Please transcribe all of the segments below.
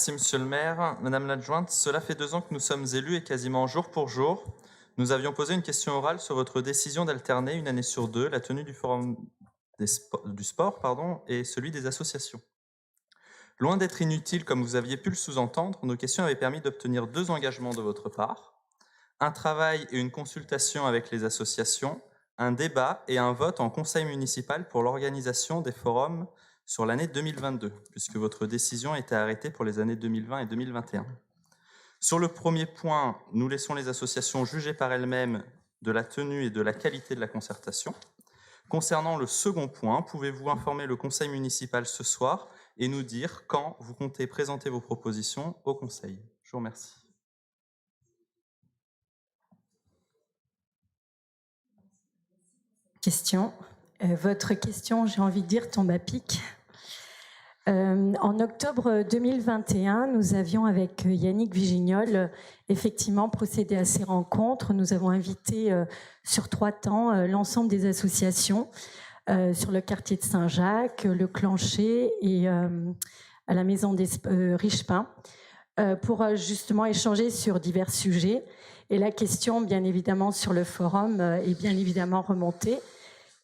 Merci, monsieur le maire. Madame l'adjointe, cela fait 2 ans que nous sommes élus et quasiment jour pour jour, nous avions posé une question orale sur votre décision d'alterner une année sur 2 la tenue du forum du sport et celui des associations. Loin d'être inutile comme vous aviez pu le sous-entendre, nos questions avaient permis d'obtenir 2 engagements de votre part, un travail et une consultation avec les associations, un débat et un vote en conseil municipal pour l'organisation des forums sur l'année 2022, puisque votre décision était arrêtée pour les années 2020 et 2021. Sur le premier point, nous laissons les associations juger par elles-mêmes de la tenue et de la qualité de la concertation. Concernant le second point, pouvez-vous informer le conseil municipal ce soir et nous dire quand vous comptez présenter vos propositions au conseil? Je vous remercie. Question. Votre question, j'ai envie de dire, tombe à pic. En octobre 2021, nous avions avec Yannick Vigignol effectivement procédé à ces rencontres. Nous avons invité sur 3 temps l'ensemble des associations sur le quartier de Saint-Jacques, le Clancher et à la maison des Richepin pour justement échanger sur divers sujets. Et la question, bien évidemment, sur le forum est bien évidemment remontée.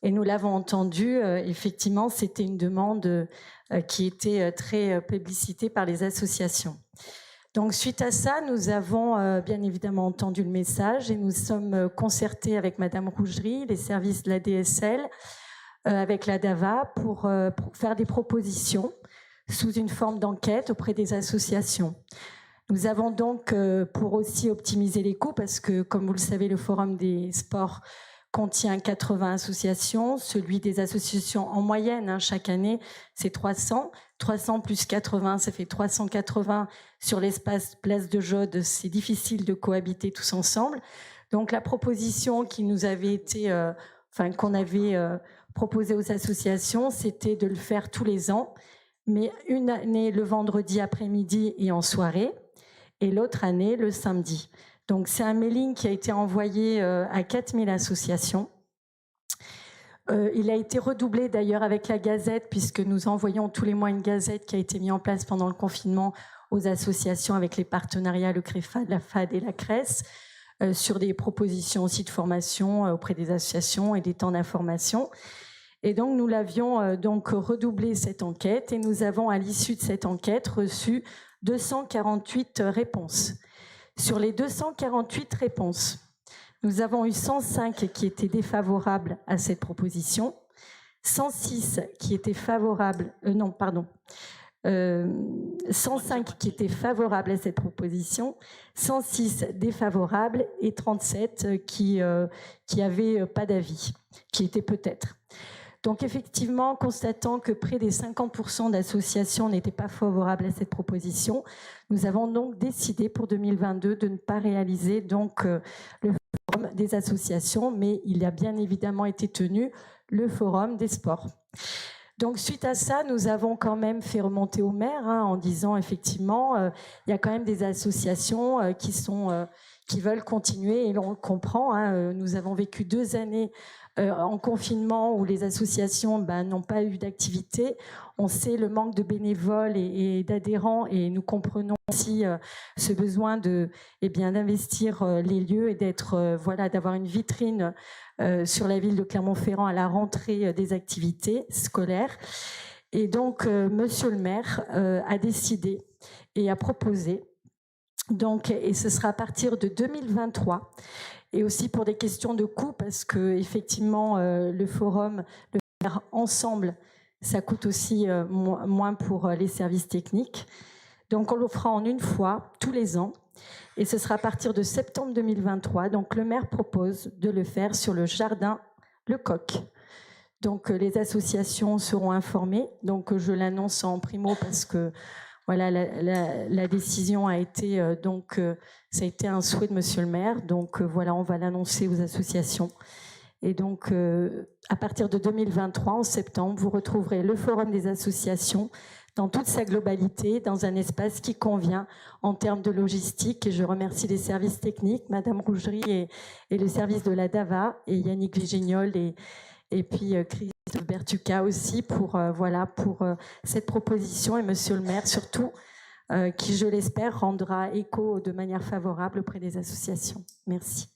Et nous l'avons entendu, effectivement, c'était une demande qui était très plébiscitée par les associations. Donc, suite à ça, nous avons bien évidemment entendu le message et nous sommes concertés avec Madame Rougerie, les services de la DSL, avec la DAVA, pour faire des propositions sous une forme d'enquête auprès des associations. Nous avons donc, pour aussi optimiser les coûts, parce que, comme vous le savez, le Forum des sports contient 80 associations, celui des associations en moyenne, chaque année, c'est 300. 300 plus 80, ça fait 380 sur l'espace Place de Jaude. C'est difficile de cohabiter tous ensemble. Donc la proposition qui nous avait été, qu'on avait proposée aux associations, c'était de le faire tous les ans, mais une année le vendredi après-midi et en soirée, et l'autre année le samedi. Donc, c'est un mailing qui a été envoyé à 4000 associations. Il a été redoublé d'ailleurs avec la Gazette, puisque nous envoyons tous les mois une Gazette qui a été mise en place pendant le confinement aux associations avec les partenariats, le CREFAD, la FAD et la CRES, sur des propositions aussi de formation auprès des associations et des temps d'information. Et donc, nous l'avions donc redoublé cette enquête et nous avons, à l'issue de cette enquête, reçu 248 réponses. Sur les 248 réponses, nous avons eu 105 qui étaient défavorables à cette proposition, 106 qui étaient favorables, 105 qui étaient favorables à cette proposition, 106 défavorables et 37 qui avaient pas d'avis, qui étaient peut-être. Donc effectivement, constatant que près des 50% d'associations n'étaient pas favorables à cette proposition, nous avons donc décidé pour 2022 de ne pas réaliser donc le forum des associations, mais il a bien évidemment été tenu le forum des sports. Donc suite à ça, nous avons quand même fait remonter au maire en disant effectivement, il y a quand même des associations qui veulent continuer et l'on le comprend. Nous avons vécu 2 années en confinement où les associations n'ont pas eu d'activité. On sait le manque de bénévoles et d'adhérents et nous comprenons aussi ce besoin d'investir les lieux et d'avoir une vitrine sur la ville de Clermont-Ferrand à la rentrée des activités scolaires. Et donc, monsieur le maire a décidé et a proposé, donc, et ce sera à partir de 2023, et aussi pour des questions de coût, parce que effectivement le forum, le faire ensemble, ça coûte aussi moins pour les services techniques. Donc on le fera en une fois, tous les ans, et ce sera à partir de septembre 2023. Donc le maire propose de le faire sur le jardin Le Coq. Donc les associations seront informées. Donc je l'annonce en primo parce que voilà, la décision a été ça a été un souhait de monsieur le maire. Donc voilà, on va l'annoncer aux associations. Et donc à partir de 2023, en septembre, vous retrouverez le forum des associations dans toute sa globalité, dans un espace qui convient en termes de logistique. Et je remercie les services techniques, Madame Rougerie et le service de la DAVA, et Yannick Vigignol et puis Christophe Bertuca aussi pour cette proposition, et monsieur le maire surtout qui, je l'espère, rendra écho de manière favorable auprès des associations. Merci.